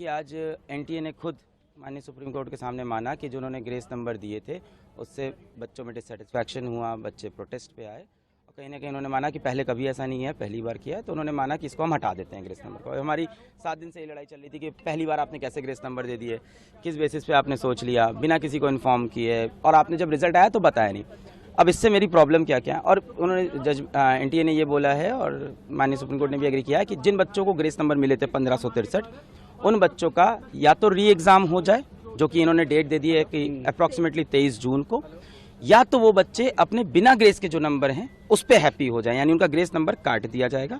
देखिए, आज एनटीए ने खुद माननीय सुप्रीम कोर्ट के सामने माना कि जो उन्होंने ग्रेस नंबर दिए थे उससे बच्चों में डिससेटिस्फैक्शन हुआ, बच्चे प्रोटेस्ट पे आए और कहीं ना कहीं उन्होंने माना कि पहले कभी ऐसा नहीं है, पहली बार किया है, तो उन्होंने माना कि इसको हम हटा देते हैं ग्रेस नंबर को। हमारी 7 दिन से ये लड़ाई चल रही थी कि पहली बार आपने कैसे ग्रेस नंबर दे दिए, किस बेसिस पे आपने सोच लिया, बिना किसी को इन्फॉर्म किए, और आपने जब रिजल्ट आया तो बताया नहीं। अब इससे मेरी प्रॉब्लम क्या क्या है, और उन्होंने एनटीए ने ये बोला है और माननीय सुप्रीम कोर्ट ने भी एग्री किया है कि जिन बच्चों को ग्रेस नंबर मिले थे 1563, उन बच्चों का या तो री एग्ज़ाम हो जाए, जो कि इन्होंने डेट दे दी है कि अप्रॉक्सीमेटली 23 जून को, या तो वो बच्चे अपने बिना ग्रेस के जो नंबर हैं उस पर हैप्पी हो जाए, यानी उनका ग्रेस नंबर काट दिया जाएगा।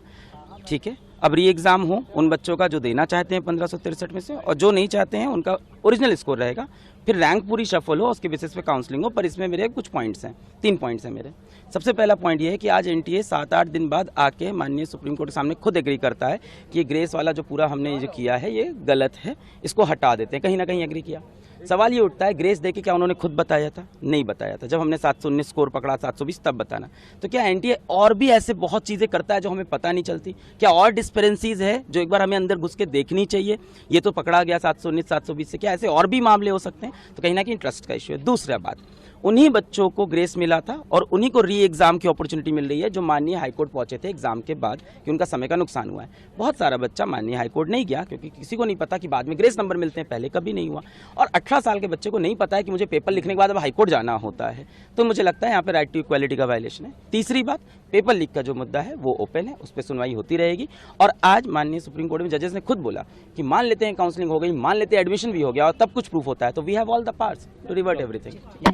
ठीक है, अब री एग्ज़ाम हो उन बच्चों का जो देना चाहते हैं 1563 में से, और जो नहीं चाहते हैं उनका ओरिजिनल स्कोर रहेगा, फिर रैंक पूरी शफल हो, उसके बेसिस पे काउंसलिंग हो। पर इसमें मेरे कुछ पॉइंट्स हैं, 3 पॉइंट्स हैं मेरे। सबसे पहला पॉइंट ये है कि आज एनटीए 7-8 दिन बाद आके माननीय सुप्रीम कोर्ट के सामने खुद एग्री करता है कि ये ग्रेस वाला जो पूरा हमने जो किया है ये गलत है, इसको हटा देते हैं। कहीं ना कहीं एग्री किया। सवाल ये उठता है, ग्रेस देके क्या उन्होंने खुद बताया था? नहीं बताया था। जब हमने 719 स्कोर पकड़ा, 720, तब बताना। तो क्या एनटीए और भी ऐसे बहुत चीज़ें करता है जो हमें पता नहीं चलती? क्या और डिस्पेरेंसीज है जो एक बार हमें अंदर घुस के देखनी चाहिए? ये तो पकड़ा गया 719, 720 से, क्या ऐसे और भी मामले हो सकते हैं? तो कहीं ना कहीं ट्रस्ट का इश्यू है। दूसरा बात, उन्हीं बच्चों को ग्रेस मिला था और उन्हीं को री एग्जाम की अपॉर्चुनिटी मिल रही है जो माननीय हाईकोर्ट पहुंचे थे एग्जाम के बाद कि उनका समय का नुकसान हुआ है। बहुत सारा बच्चा माननीय हाईकोर्ट नहीं गया क्योंकि किसी को नहीं पता कि बाद में ग्रेस नंबर मिलते हैं, पहले कभी नहीं हुआ। और 18 साल के बच्चे को नहीं पता है कि मुझे पेपर लिखने के बाद अब हाईकोर्ट जाना होता है। तो मुझे लगता है यहाँ पे राइट टू इक्वालिटी का वायलेशन है। तीसरी बात, पेपर लीक का जो मुद्दा है वो ओपन है, उस पर सुनवाई होती रहेगी। और आज माननीय सुप्रीम कोर्ट में जजेस ने खुद बोला कि मान लेते हैं काउंसलिंग हो गई, मान लेते हैं एडमिशन भी हो गया और तब कुछ प्रूफ होता है, तो we have all the powers to revert everything.